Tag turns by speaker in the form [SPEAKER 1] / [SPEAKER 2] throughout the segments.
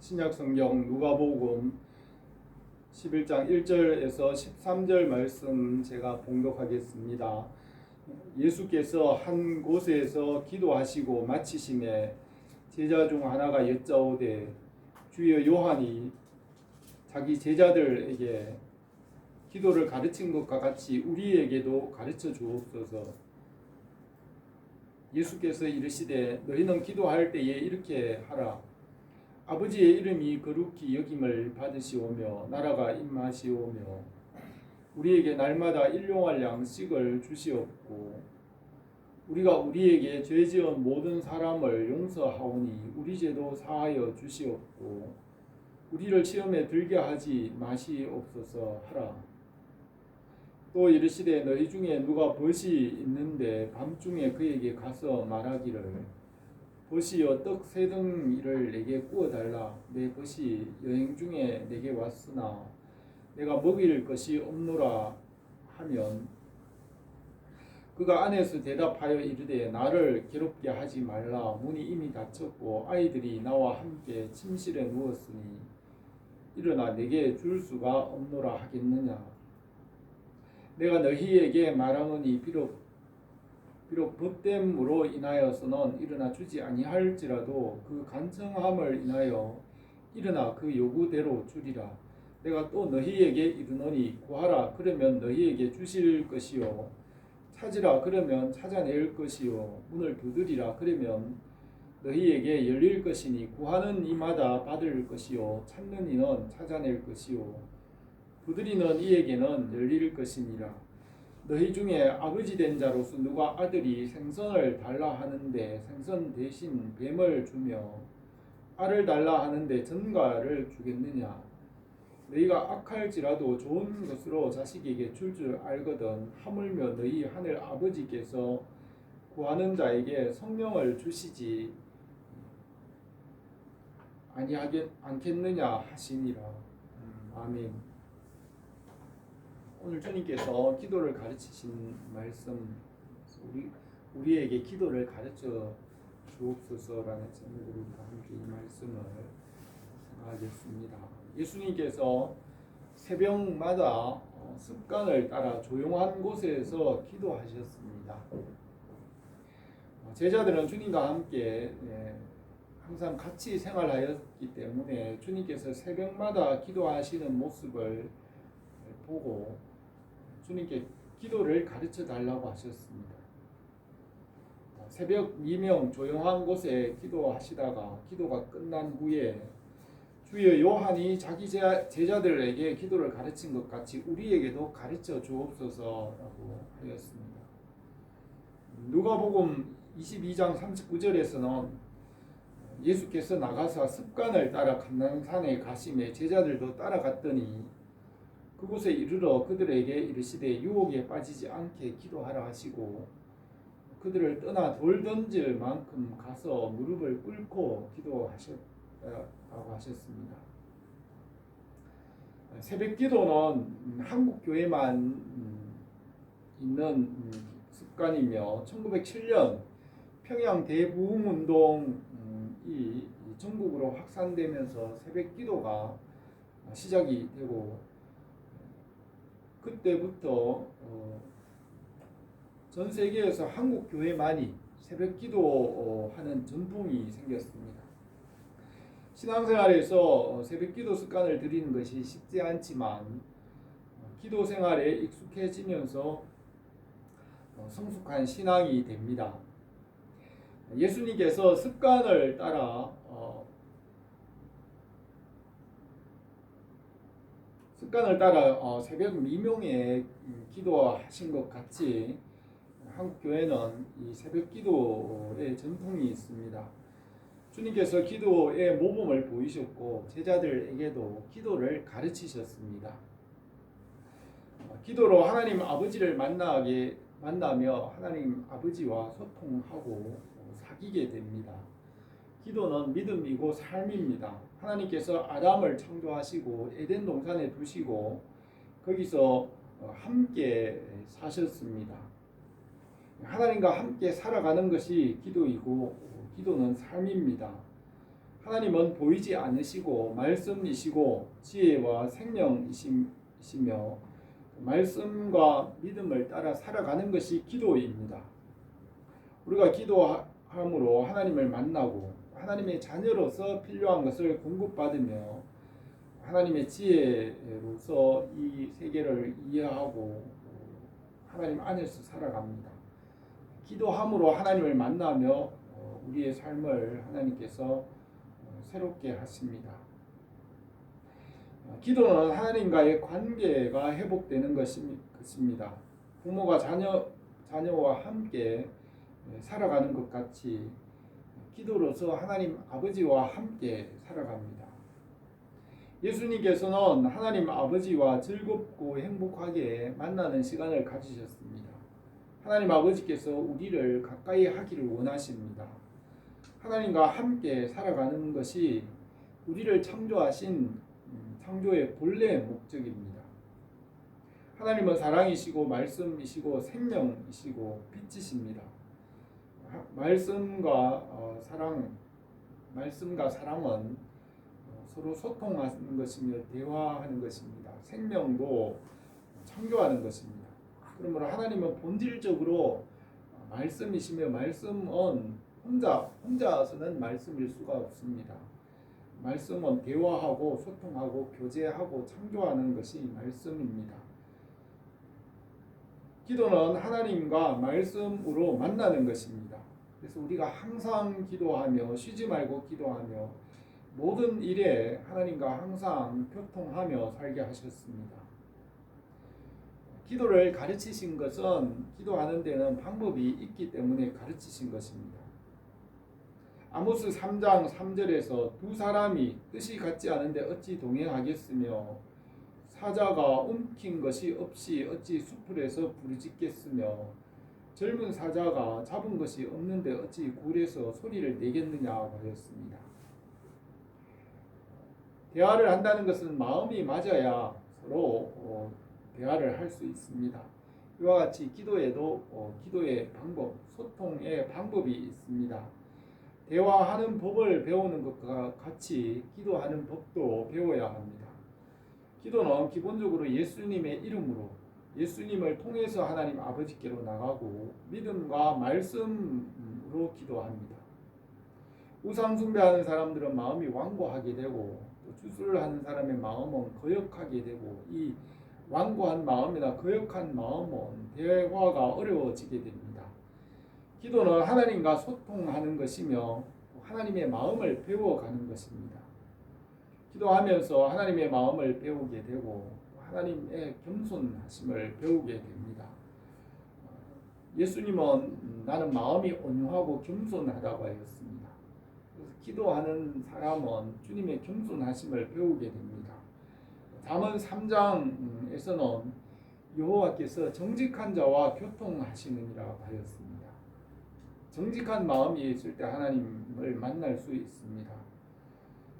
[SPEAKER 1] 신약성경 누가복음 11장 1절에서 13절 말씀 제가 봉독하겠습니다. 예수께서 한 곳에서 기도하시고 마치심에 제자 중 하나가 여짜오되 주여 요한이 자기 제자들에게 기도를 가르친 것과 같이 우리에게도 가르쳐 주옵소서. 예수께서 이르시되 너희는 기도할 때에 이렇게 하라. 아버지의 이름이 거룩히 여김을 받으시오며 나라가 임하시오며 우리에게 날마다 일용할 양식을 주시옵고 우리가 우리에게 죄 지은 모든 사람을 용서하오니 우리 죄도 사하여 주시옵고 우리를 시험에 들게 하지 마시옵소서 하라. 또 이르시되 너희 중에 누가 벗이 있는데 밤중에 그에게 가서 말하기를 벗이여 떡 세 덩이를 내게 구워달라. 내 벗이 여행 중에 내게 왔으나 내가 먹일 것이 없노라 하면 그가 안에서 대답하여 이르되 나를 괴롭게 하지 말라. 문이 이미 닫혔고 아이들이 나와 함께 침실에 누웠으니 일어나 내게 줄 수가 없노라 하겠느냐. 내가 너희에게 말하노니 비록 법됨으로 인하여서는 일어나 주지 아니할지라도 그 간청함을 인하여 일어나 그 요구대로 주리라. 내가 또 너희에게 이르노니 구하라 그러면 너희에게 주실 것이요 찾으라 그러면 찾아낼 것이요 문을 두드리라 그러면 너희에게 열릴 것이니 구하는 이마다 받을 것이요 찾는 이는 찾아낼 것이요 두드리는 이에게는 열릴 것이니라. 너희 중에 아버지 된 자로서 누가 아들이 생선을 달라 하는데 생선 대신 뱀을 주며 알을 달라 하는데 전갈을 주겠느냐. 너희가 악할지라도 좋은 것으로 자식에게 줄 알거든 하물며 너희 하늘 아버지께서 구하는 자에게 성령을 주시지 않겠느냐 하시니라. 아멘. 오늘 주님께서 기도를 가르치신 말씀, 우리에게 기도를 가르쳐 주옵소서라는 제목으로 우리가 함께 이 말씀을 생각하겠습니다. 예수님께서 새벽마다 습관을 따라 조용한 곳에서 기도하셨습니다. 제자들은 주님과 함께 항상 같이 생활하였기 때문에 주님께서 새벽마다 기도하시는 모습을 보고 주님께 기도를 가르쳐 달라고 하셨습니다. 새벽 미명 조용한 곳에 기도하시다가 기도가 끝난 후에 주여 요한이 자기 제자들에게 기도를 가르친 것 같이 우리에게도 가르쳐 주옵소서라고 하였습니다. 누가복음 22장 39절에서는 예수께서 나가사 습관을 따라 감난산에 가심에 제자들도 따라갔더니 그곳에 이르러 그들에게 이르시되 유혹에 빠지지 않게 기도하라 하시고 그들을 떠나 돌 던질 만큼 가서 무릎을 꿇고 기도하셨다고 하셨습니다. 새벽 기도는 한국 교회만 있는 습관이며 1907년 평양 대부흥운동이 전국으로 확산되면서 새벽 기도가 시작이 되고 그때부터 전 세계에서 한국 교회만이 새벽 기도하는 전통이 생겼습니다. 신앙생활에서 새벽 기도 습관을 들이는 것이 쉽지 않지만 기도 생활에 익숙해지면서 성숙한 신앙이 됩니다. 예수님께서 습관을 따라 새벽 미명에 기도하신 것 같이 한국 교회는 이 새벽 기도의 전통이 있습니다. 주님께서 기도의 모범을 보이셨고 제자들에게도 기도를 가르치셨습니다. 기도로 하나님 아버지를 만나며 하나님 아버지와 소통하고 사귀게 됩니다. 기도는 믿음이고 삶입니다. 하나님께서 아담을 창조하시고 에덴 동산에 두시고 거기서 함께 사셨습니다. 하나님과 함께 살아가는 것이 기도이고 기도는 삶입니다. 하나님은 보이지 않으시고 말씀이시고 지혜와 생명이시며 말씀과 믿음을 따라 살아가는 것이 기도입니다. 우리가 기도함으로 하나님을 만나고 하나님의 자녀로서 필요한 것을 공급받으며 하나님의 지혜로서 이 세계를 이해하고 하나님 안에서 살아갑니다. 기도함으로 하나님을 만나며 우리의 삶을 하나님께서 새롭게 하십니다. 기도는 하나님과의 관계가 회복되는 것입니다. 부모가 자녀와 함께 살아가는 것 같이 기도로서 하나님 아버지와 함께 살아갑니다. 예수님께서는 하나님 아버지와 즐겁고 행복하게 만나는 시간을 가지셨습니다. 하나님 아버지께서 우리를 가까이 하기를 원하십니다. 하나님과 함께 살아가는 것이 우리를 창조하신 창조의 본래 목적입니다. 하나님은 사랑이시고 말씀이시고 생명이시고 빛이십니다. 말씀과 사랑은 서로 소통하는 것이며 대화하는 것입니다. 생명도 창조하는 것입니다. 그러므로 하나님은 본질적으로 말씀이시며 말씀은 혼자서는 말씀일 수가 없습니다. 말씀은 대화하고 소통하고 교제하고 창조하는 것이 말씀입니다. 기도는 하나님과 말씀으로 만나는 것입니다. 그래서 우리가 항상 기도하며 쉬지 말고 기도하며 모든 일에 하나님과 항상 교통하며 살게 하셨습니다. 기도를 가르치신 것은 기도하는 데는 방법이 있기 때문에 가르치신 것입니다. 아모스 3장 3절에서 두 사람이 뜻이 같지 않은데 어찌 동행하겠으며 사자가 움킨 것이 없이 어찌 수풀에서 부르짖겠으며 젊은 사자가 잡은 것이 없는데 어찌 굴에서 소리를 내겠느냐 하였습니다. 대화를 한다는 것은 마음이 맞아야 서로 대화를 할 수 있습니다. 이와 같이 기도에도 기도의 방법, 소통의 방법이 있습니다. 대화하는 법을 배우는 것과 같이 기도하는 법도 배워야 합니다. 기도는 기본적으로 예수님의 이름으로 예수님을 통해서 하나님 아버지께로 나가고 믿음과 말씀으로 기도합니다. 우상 숭배하는 사람들은 마음이 완고하게 되고 또 주술을 하는 사람의 마음은 거역하게 되고 이 완고한 마음이나 거역한 마음은 대화가 어려워지게 됩니다. 기도는 하나님과 소통하는 것이며 하나님의 마음을 배워가는 것입니다. 기도하면서 하나님의 마음을 배우게 되고 하나님의 겸손하심을 배우게 됩니다. 예수님은 나는 마음이 온유하고 겸손하다고 하였습니다. 그래서 기도하는 사람은 주님의 겸손하심을 배우게 됩니다. 잠언 3장에서는 여호와께서 정직한 자와 교통하시느니라 하였습니다. 정직한 마음이 있을 때 하나님을 만날 수 있습니다.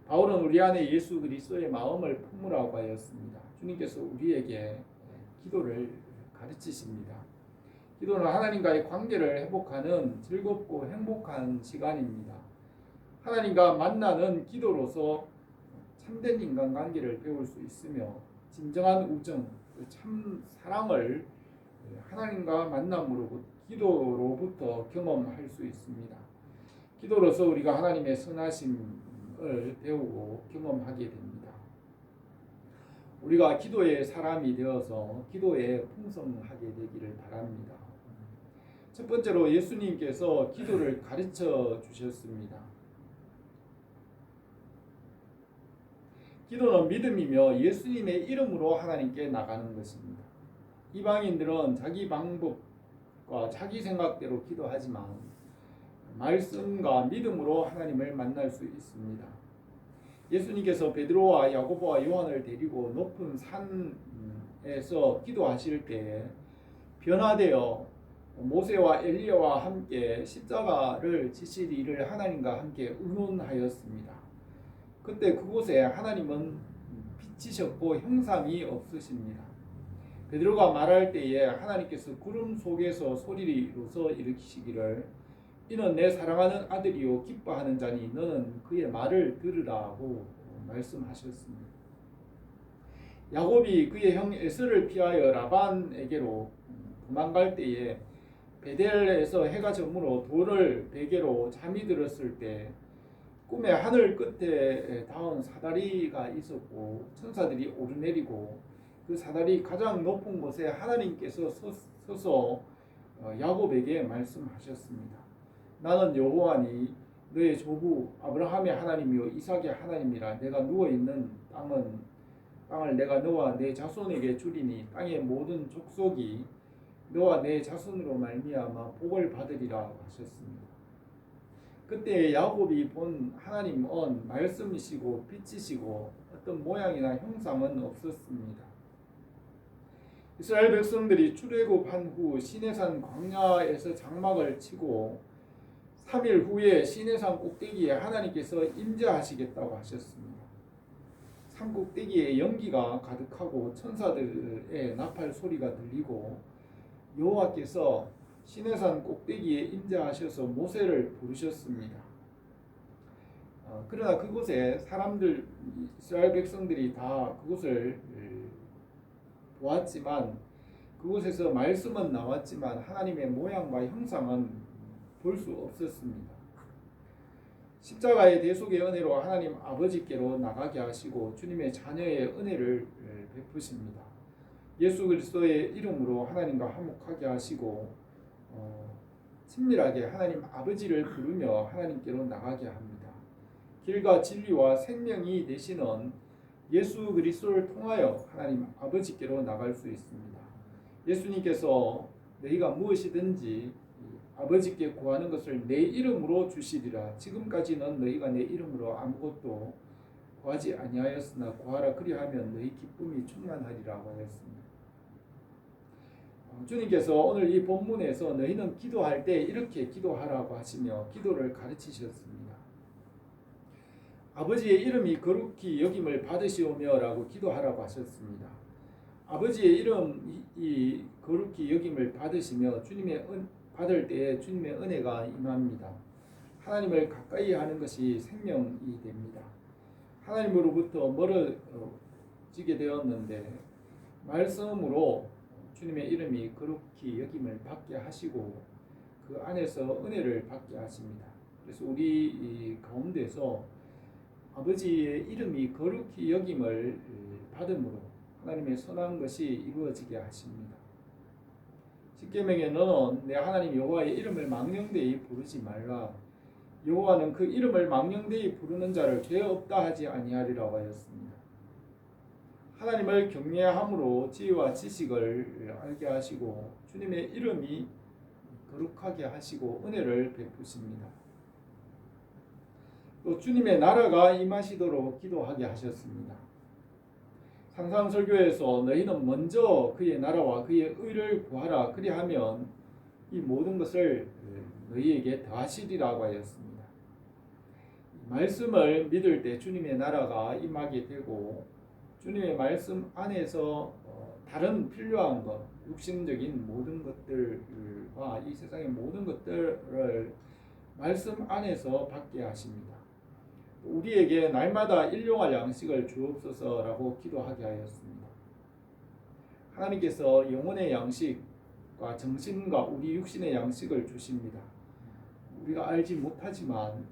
[SPEAKER 1] 바울은 우리 안에 예수 그리스도의 마음을 품으라고 하였습니다. 주님께서 우리에게 기도를 가르치십니다. 기도는 하나님과의 관계를 회복하는 즐겁고 행복한 시간입니다. 하나님과 만나는 기도로서 참된 인간관계를 배울 수 있으며 진정한 우정, 참 사랑을 하나님과 만남으로부터 기도로부터 경험할 수 있습니다. 기도로서 우리가 하나님의 선하심을 배우고 경험하게 됩니다. 우리가 기도의 사람이 되어서 기도에 풍성하게 되기를 바랍니다. 첫 번째로 예수님께서 기도를 가르쳐 주셨습니다. 기도는 믿음이며 예수님의 이름으로 하나님께 나가는 것입니다. 이방인들은 자기 방법과 자기 생각대로 기도하지만 말씀과 믿음으로 하나님을 만날 수 있습니다. 예수님께서 베드로와 야고보와 요한을 데리고 높은 산에서 기도하실 때 변화되어 모세와 엘리야와 함께 십자가를 지실 일을 하나님과 함께 의논하였습니다. 그때 그곳에 하나님은 빛이셨고 형상이 없으십니다. 베드로가 말할 때에 하나님께서 구름 속에서 소리로서 일으키시기를 이는 내 사랑하는 아들이요 기뻐하는 자니 너는 그의 말을 들으라고 말씀하셨습니다. 야곱이 그의 형 에서를 피하여 라반에게로 도망갈 때에 베델에서 해가 저물어 돌을 베개로 잠이 들었을 때 꿈에 하늘 끝에 닿은 사다리가 있었고 천사들이 오르내리고 그 사다리 가장 높은 곳에 하나님께서 서서 야곱에게 말씀하셨습니다. 나는 여호와니 너의 조부 아브라함의 하나님이요 이삭의 하나님이라. 내가 누워있는 땅을 내가 너와 내 자손에게 주리니 땅의 모든 족속이 너와 내 자손으로 말미암아 복을 받으리라 하셨습니다. 그때 야곱이 본 하나님은 말씀이시고 빛이시고 어떤 모양이나 형상은 없었습니다. 이스라엘 백성들이 출애굽한 후 시내산 광야에서 장막을 치고 3일 후에 시내산 꼭대기에 하나님께서 임재하시겠다고 하셨습니다. 산 꼭대기에 연기가 가득하고 천사들의 나팔 소리가 들리고 여호와께서 시내산 꼭대기에 임재하셔서 모세를 부르셨습니다. 그러나 그곳에 사람들 이스라엘 백성들이 다 그곳을 보았지만 그곳에서 말씀은 나왔지만 하나님의 모양과 형상은 볼 수 없었습니다. 십자가의 대속의 은혜로 하나님 아버지께로 나가게 하시고 주님의 자녀의 은혜를 베푸십니다. 예수 그리스도의 이름으로 하나님과 화목하게 하시고 친밀하게 하나님 아버지를 부르며 하나님께로 나가게 합니다. 길과 진리와 생명이 되시는 예수 그리스도를 통하여 하나님 아버지께로 나갈 수 있습니다. 예수님께서 너희가 무엇이든지 아버지께 구하는 것을 내 이름으로 주시리라. 지금까지는 너희가 내 이름으로 아무것도 구하지 아니하였으나 구하라 그리하면 너희 기쁨이 충만하리라고 하였습니다. 주님께서 오늘 이 본문에서 너희는 기도할 때 이렇게 기도하라고 하시며 기도를 가르치셨습니다. 아버지의 이름이 거룩히 여김을 받으시오며 라고 기도하라고 하셨습니다. 아버지의 이름이 거룩히 여김을 받으시며 받을 때에 주님의 은혜가 임합니다. 하나님을 가까이 하는 것이 생명이 됩니다. 하나님으로부터 멀어지게 되었는데 말씀으로 주님의 이름이 거룩히 여김을 받게 하시고 그 안에서 은혜를 받게 하십니다. 그래서 우리 가운데서 아버지의 이름이 거룩히 여김을 받음으로 하나님의 선한 것이 이루어지게 하십니다. 십계명에 너는 내 하나님 여호와의 이름을 망령되이 부르지 말라. 여호와는 그 이름을 망령되이 부르는 자를 죄 없다 하지 아니하리라고 하였습니다. 하나님을 경외함으로 지혜와 지식을 알게 하시고 주님의 이름이 거룩하게 하시고 은혜를 베푸십니다. 또 주님의 나라가 임하시도록 기도하게 하셨습니다. 상상설교에서 너희는 먼저 그의 나라와 그의 의를 구하라 그리하면 이 모든 것을 너희에게 더하시리라고 하였습니다. 말씀을 믿을 때 주님의 나라가 임하게 되고 주님의 말씀 안에서 다른 필요한 것, 육신적인 모든 것들과 이 세상의 모든 것들을 말씀 안에서 받게 하십니다. 우리에게 날마다 일용할 양식을 주옵소서라고 기도하게 하였습니다. 하나님께서 영혼의 양식과 정신과 우리 육신의 양식을 주십니다. 우리가 알지 못하지만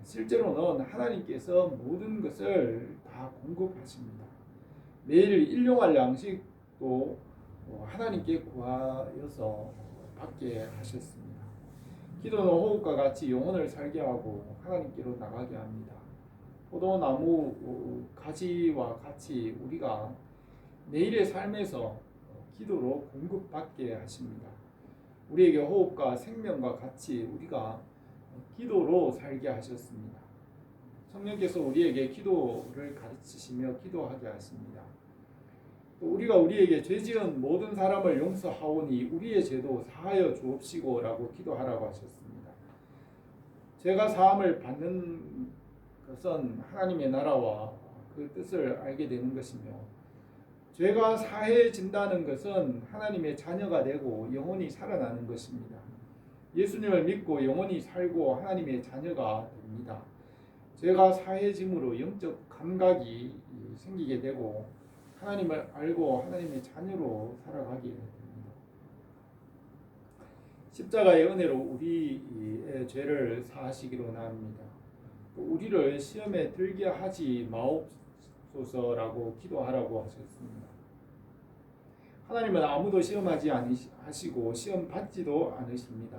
[SPEAKER 1] 실제로는 하나님께서 모든 것을 다 공급하십니다. 매일 일용할 양식도 하나님께 구하여서 받게 하셨습니다. 기도는 호흡과 같이 영혼을 살게 하고 하나님께로 나가게 합니다. 포도나무 가지와 같이 우리가 내일의 삶에서 기도로 공급받게 하십니다. 우리에게 호흡과 생명과 같이 우리가 기도로 살게 하셨습니다. 성령께서 우리에게 기도를 가르치시며 기도하게 하십니다. 또 우리에게 죄지은 모든 사람을 용서하오니 우리의 죄도 사하여 주옵시고 라고 기도하라고 하셨습니다. 죄가 사함을 받는 것은 하나님의 나라와 그 뜻을 알게 되는 것이며 죄가 사해진다는 것은 하나님의 자녀가 되고 영혼이 살아나는 것입니다. 예수님을 믿고 영원히 살고 하나님의 자녀가 됩니다. 죄가 사해짐으로 영적 감각이 생기게 되고 하나님을 알고 하나님의 자녀로 살아가게 됩니다. 십자가의 은혜로 우리의 죄를 사하시기로 나옵니다. 우리를 시험에 들게 하지 마옵소서라고 기도하라고 하셨습니다. 하나님은 아무도 시험하지 않으시고 시험 받지도 않으십니다.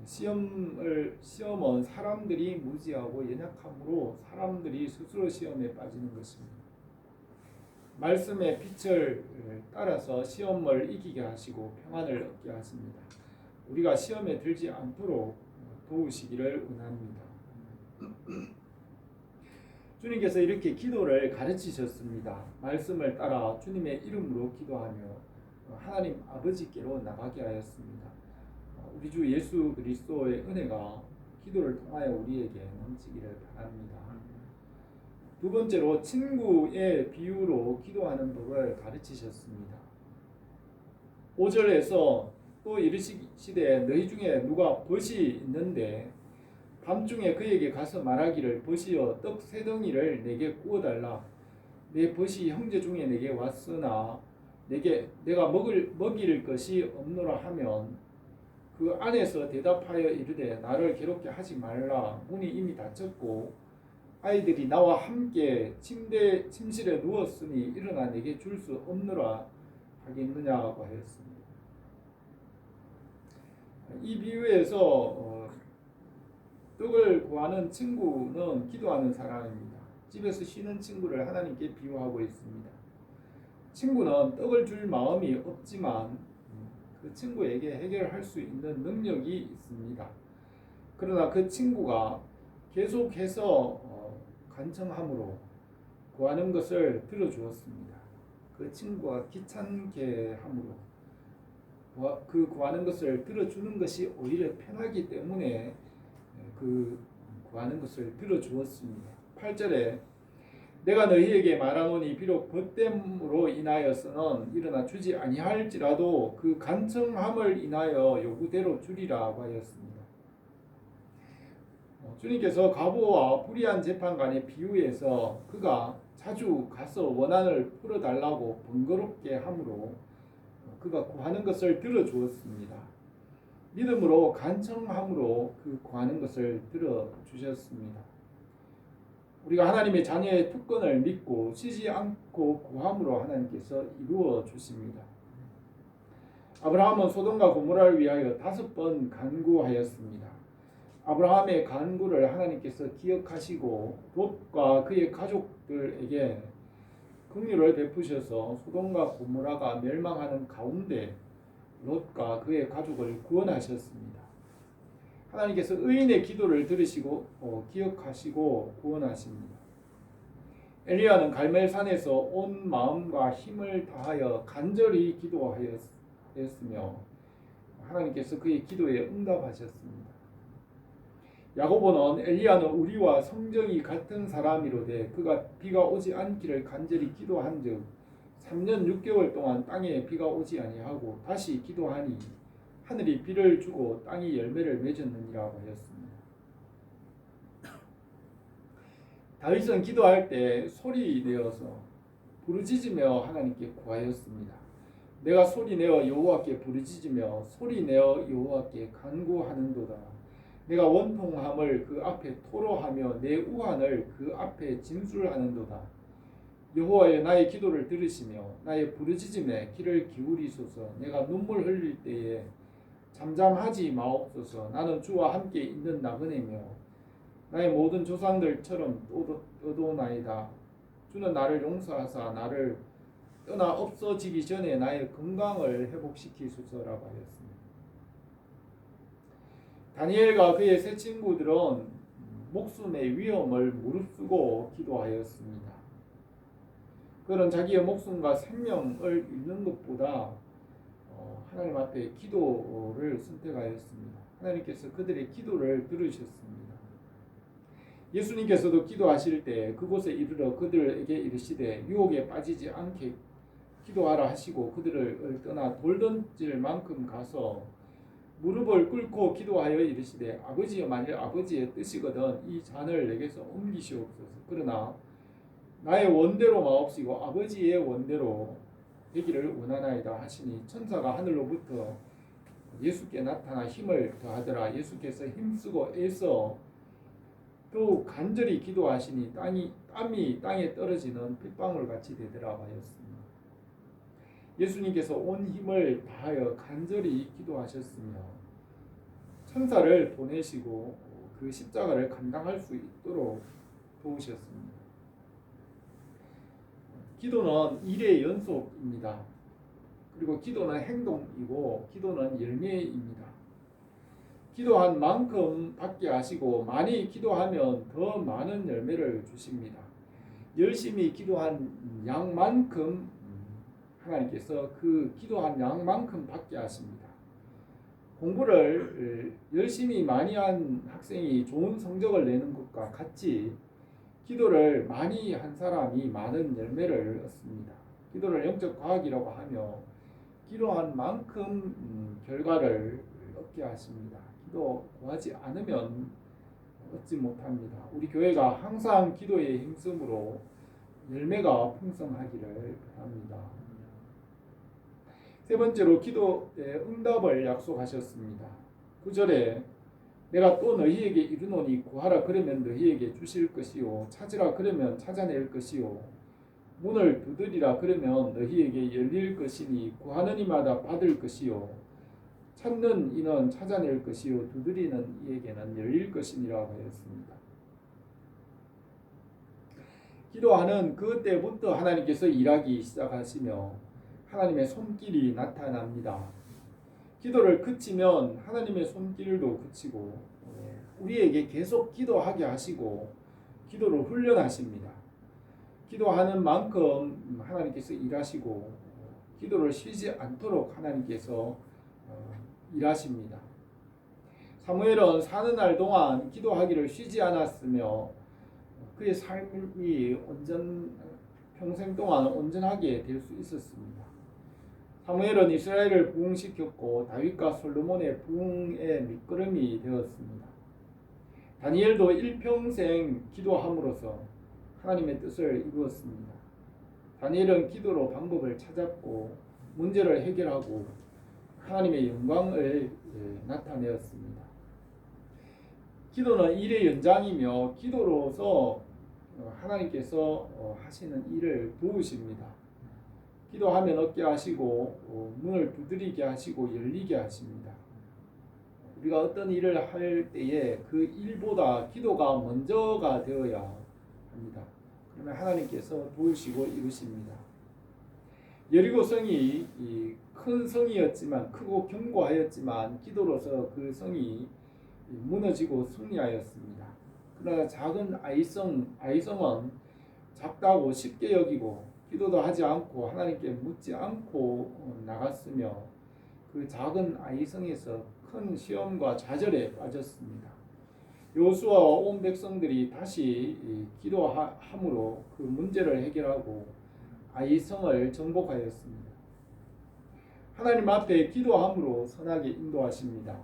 [SPEAKER 1] 시험은 사람들이 무지하고 연약함으로 사람들이 스스로 시험에 빠지는 것입니다. 말씀의 빛을 따라서 시험을 이기게 하시고 평안을 얻게 하십니다. 우리가 시험에 들지 않도록 도우시기를 원합니다. 주님께서 이렇게 기도를 가르치셨습니다. 말씀을 따라 주님의 이름으로 기도하며 하나님 아버지께로 나가게 하였습니다. 우리 주 예수 그리스도의 은혜가 기도를 통하여 우리에게 넘치기를 바랍니다. 두 번째로 친구의 비유로 기도하는 법을 가르치셨습니다. 5절에서 또 이르시되 너희 중에 누가 벗이 있는데 밤중에 그에게 가서 말하기를 벗이여 떡 세 덩이를 내게 구워달라. 내 벗이 형제 중에 내게 왔으나 내가 먹일 것이 없노라 하면 그 안에서 대답하여 이르되 나를 괴롭게 하지 말라. 문이 이미 닫혔고 아이들이 나와 함께 침실에 누웠으니 일어나 내게 줄 수 없노라 하겠느냐고 하였습니다. 이 비유에서 떡을 구하는 친구는 기도하는 사람입니다. 집에서 쉬는 친구를 하나님께 비유하고 있습니다. 친구는 떡을 줄 마음이 없지만 그 친구에게 해결할 수 있는 능력이 있습니다. 그러나 그 친구가 계속해서 간청함으로 구하는 것을 들어주었습니다. 그 친구가 귀찮게 함으로 그 구하는 것을 들어주는 것이 오히려 편하기 때문에 그 구하는 것을 들어주었습니다. 8절에 내가 너희에게 말하노니 비록 벗됨으로 인하여서는 일어나 주지 아니할지라도 그 간청함을 인하여 요구대로 주리라고 하였습니다. 주님께서 과부와 불의한 재판관의 비유에서 그가 자주 가서 원한을 풀어달라고 번거롭게 함으로 그가 구하는 것을 들어주었습니다. 믿음으로 간청함으로 그 구하는 것을 들어주셨습니다. 우리가 하나님의 자녀의 특권을 믿고 쉬지 않고 구함으로 하나님께서 이루어 주십니다. 아브라함은 소돔과 고모라를 위하여 5번 간구하였습니다. 아브라함의 간구를 하나님께서 기억하시고 롯과 그의 가족들에게 긍휼을 베푸셔서 소돔과 고모라가 멸망하는 가운데 롯과 그의 가족을 구원하셨습니다. 하나님께서 의인의 기도를 들으시고 기억하시고 구원하십니다. 엘리야는 갈멜산에서 온 마음과 힘을 다하여 간절히 기도하였으며 하나님께서 그의 기도에 응답하셨습니다. 야고보는 엘리야는 우리와 성정이 같은 사람이로되 그가 비가 오지 않기를 간절히 기도한즉 3년 6개월 동안 땅에 비가 오지 아니하고 다시 기도하니 하늘이 비를 주고 땅이 열매를 맺었느니라고 하였습니다. 다윗은 기도할 때 소리 내어서 부르짖으며 하나님께 구하였습니다. 내가 소리 내어 여호와께 부르짖으며 소리 내어 여호와께 간구하는도다. 내가 원통함을 그 앞에 토로하며 내 우한을 그 앞에 진술하는도다. 여호와여 나의 기도를 들으시며 나의 부르짖음에 귀를 기울이소서. 내가 눈물 흘릴 때에 잠잠하지 마옵소서. 나는 주와 함께 있는 나그네며 나의 모든 조상들처럼 떠도나이다. 주는 나를 용서하사 나를 떠나 없어지기 전에 나의 건강을 회복시키소서라고 하였습니다. 다니엘과 그의 세 친구들은 목숨의 위험을 무릅쓰고 기도하였습니다. 그들은 자기의 목숨과 생명을 잃는 것보다 하나님 앞에 기도를 선택하였습니다. 하나님께서 그들의 기도를 들으셨습니다. 예수님께서도 기도하실 때 그곳에 이르러 그들에게 이르시되 유혹에 빠지지 않게 기도하라 하시고 그들을 떠나 돌 던질 만큼 가서 무릎을 꿇고 기도하여 이르시되 아버지여 만일 아버지의 뜻이거든 이 잔을 내게서 옮기시옵소서. 그러나 나의 원대로 마옵시고 아버지의 원대로 되기를 원하나이다 하시니 천사가 하늘로부터 예수께 나타나 힘을 더하더라. 예수께서 힘쓰고 애써 더욱 간절히 기도하시니 땀이 땅에 떨어지는 핏방울 같이 되더라 하였습니다. 예수님께서 온 힘을 다하여 간절히 기도하셨으며 천사를 보내시고 그 십자가를 감당할 수 있도록 도우셨습니다. 기도는 일의 연속입니다. 그리고 기도는 행동이고 기도는 열매입니다. 기도한 만큼 받게 하시고 많이 기도하면 더 많은 열매를 주십니다. 열심히 기도한 양만큼 하나님께서 그 기도한 양만큼 받게 하십니다. 공부를 열심히 많이 한 학생이 좋은 성적을 내는 것과 같이 기도를 많이 한 사람이 많은 열매를 얻습니다. 기도를 영적 과학이라고 하며 기도한 만큼 결과를 얻게 하십니다. 기도 구하지 않으면 얻지 못합니다. 우리 교회가 항상 기도에 힘쓰므로 열매가 풍성하기를 바랍니다. 세 번째로 기도의 응답을 약속하셨습니다. 9절에 내가 또 너희에게 이르노니 구하라 그러면 너희에게 주실 것이요 찾으라 그러면 찾아낼 것이요 문을 두드리라 그러면 너희에게 열릴 것이니 구하는 이마다 받을 것이요 찾는 이는 찾아낼 것이요 두드리는 이에게는 열릴 것이니라고 하였습니다. 기도하는 그때부터 하나님께서 일하기 시작하시며 하나님의 손길이 나타납니다. 기도를 그치면 하나님의 손길도 그치고 우리에게 계속 기도하게 하시고 기도를 훈련하십니다. 기도하는 만큼 하나님께서 일하시고 기도를 쉬지 않도록 하나님께서 일하십니다. 사무엘은 사는 날 동안 기도하기를 쉬지 않았으며 그의 삶이 평생 동안 온전하게 될 수 있었습니다. 사무엘은 이스라엘을 부흥시켰고 다윗과 솔로몬의 부흥의 밑거름이 되었습니다. 다니엘도 일평생 기도함으로써 하나님의 뜻을 이루었습니다. 다니엘은 기도로 방법을 찾았고 문제를 해결하고 하나님의 영광을 나타내었습니다. 기도는 일의 연장이며 기도로서 하나님께서 하시는 일을 도우십니다. 기도하면 얻게 하시고 문을 두드리게 하시고 열리게 하십니다. 우리가 어떤 일을 할 때에 그 일보다 기도가 먼저가 되어야 합니다. 그러면 하나님께서 도우시고 이루십니다. 여리고 성이 큰 성이었지만 크고 견고하였지만 기도로서 그 성이 무너지고 승리하였습니다. 그러나 작은 아이성은 작다고 쉽게 여기고 기도도 하지 않고 하나님께 묻지 않고 나갔으며 그 작은 아이성에서 큰 시험과 좌절에 빠졌습니다. 여호수아와 온 백성들이 다시 기도함으로 그 문제를 해결하고 아이성을 정복하였습니다. 하나님 앞에 기도함으로 선하게 인도하십니다.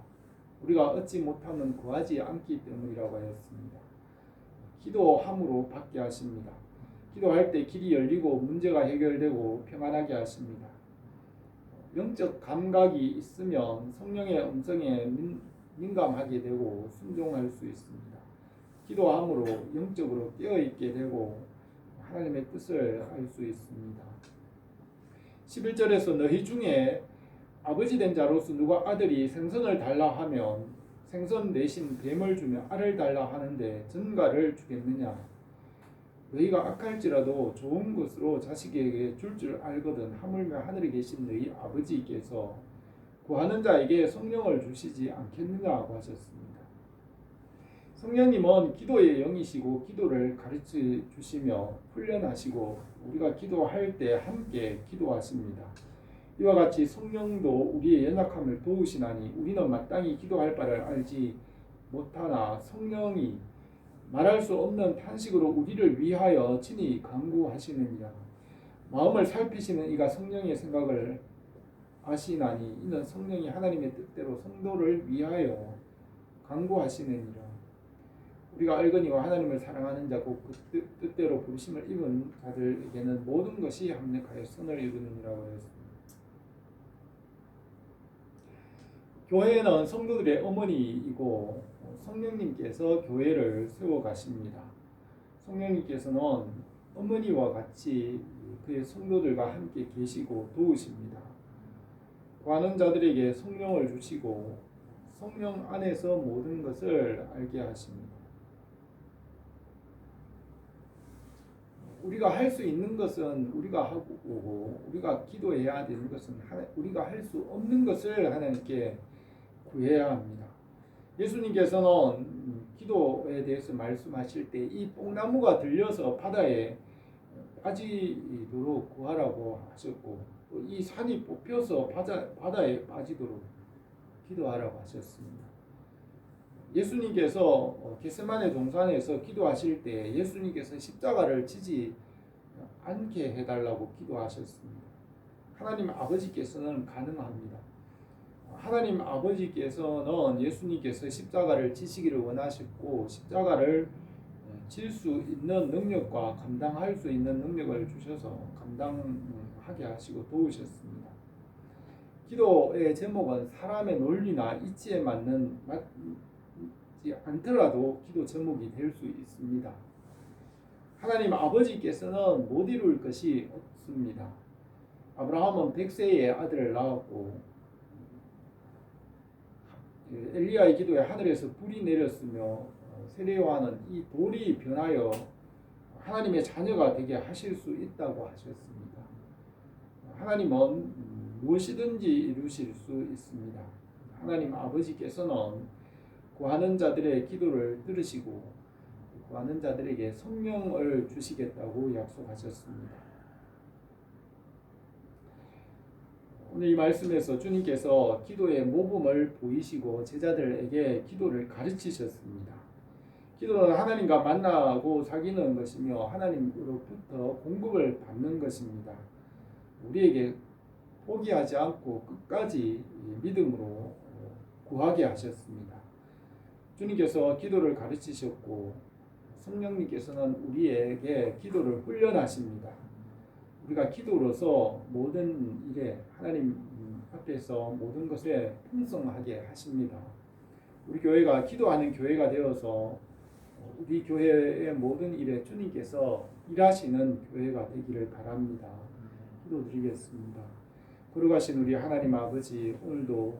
[SPEAKER 1] 우리가 얻지 못하면 구하지 않기 때문이라고 하였습니다. 기도함으로 받게 하십니다. 기도할 때 길이 열리고 문제가 해결되고 평안하게 하십니다. 영적 감각이 있으면 성령의 음성에 민감하게 되고 순종할 수 있습니다. 기도함으로 영적으로 깨어있게 되고 하나님의 뜻을 알 수 있습니다. 11절에서 너희 중에 아버지 된 자로서 누가 아들이 생선을 달라 하면 생선 대신 뱀을 주며 알을 달라 하는데 전갈을 주겠느냐? 너희가 악할지라도 좋은 것으로 자식에게 줄 알거든 하물며 하늘에 계신 너희 아버지께서 구하는 자에게 성령을 주시지 않겠느냐고 하셨습니다. 성령님은 기도의 영이시고 기도를 가르쳐 주시며 훈련하시고 우리가 기도할 때 함께 기도하십니다. 이와 같이 성령도 우리의 연약함을 도우시나니 우리는 마땅히 기도할 바를 알지 못하나 성령이 말할 수 없는 탄식으로 우리를 위하여 친히 간구하시느니라. 마음을 살피시는 이가 성령의 생각을 아시나니 이는 성령이 하나님의 뜻대로 성도를 위하여 간구하시느니라. 우리가 알거니와 하나님을 사랑하는 자고 그 뜻대로 부르심을 입은 자들에게는 모든 것이 합력하여 선을 이루느니라고 하였습니다. 교회는 성도들의 어머니이고 성령님께서 교회를 세워가십니다. 성령님께서는 어머니와 같이 그의 성도들과 함께 계시고 도우십니다. 구하는 자들에게 성령을 주시고 성령 안에서 모든 것을 알게 하십니다. 우리가 할 수 있는 것은 우리가 하고 우리가 기도해야 되는 것은 우리가 할 수 없는 것을 하나님께 구해야 합니다. 예수님께서는 기도에 대해서 말씀하실 때 이 뽕나무가 들려서 바다에 빠지도록 구하라고 하셨고 또 이 산이 뽑혀서 바다에 빠지도록 기도하라고 하셨습니다. 예수님께서 겟세마네 동산에서 기도하실 때 예수님께서 십자가를 지지 않게 해달라고 기도하셨습니다. 하나님 아버지께서는 가능합니다. 하나님 아버지께서는 예수님께서 십자가를 지시기를 원하셨고 십자가를 질 수 있는 능력과 감당할 수 있는 능력을 주셔서 감당하게 하시고 도우셨습니다. 기도의 제목은 사람의 논리나 이치에 맞지 않더라도 기도 제목이 될 수 있습니다. 하나님 아버지께서는 못 이룰 것이 없습니다. 아브라함은 100세에 아들을 낳았고 엘리야의 기도에 하늘에서 불이 내렸으며 세례요한은 이 돌이 변하여 하나님의 자녀가 되게 하실 수 있다고 하셨습니다. 하나님은 무엇이든지 이루실 수 있습니다. 하나님 아버지께서는 구하는 자들의 기도를 들으시고 구하는 자들에게 성령을 주시겠다고 약속하셨습니다. 오늘 이 말씀에서 주님께서 기도의 모범을 보이시고 제자들에게 기도를 가르치셨습니다. 기도는 하나님과 만나고 사귀는 것이며 하나님으로부터 공급을 받는 것입니다. 우리에게 포기하지 않고 끝까지 믿음으로 구하게 하셨습니다. 주님께서 기도를 가르치셨고 성령님께서는 우리에게 기도를 훈련하십니다. 우리가 기도로서 모든 일에 하나님 앞에서 모든 것에 풍성하게 하십니다. 우리 교회가 기도하는 교회가 되어서 우리 교회의 모든 일에 주님께서 일하시는 교회가 되기를 바랍니다. 기도드리겠습니다. 거룩하신 우리 하나님 아버지, 오늘도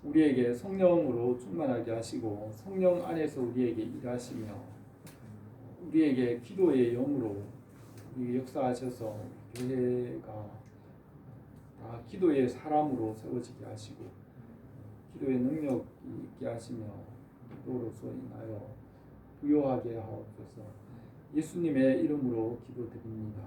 [SPEAKER 1] 우리에게 성령으로 충만하게 하시고 성령 안에서 우리에게 일하시며 우리에게 기도의 영으로 우리 역사하셔서 교회가 다 기도의 사람으로 세워지게 하시고 기도의 능력이 있게 하시며 기도로서 인하여 부요하게 하옵소서. 예수님의 이름으로 기도드립니다.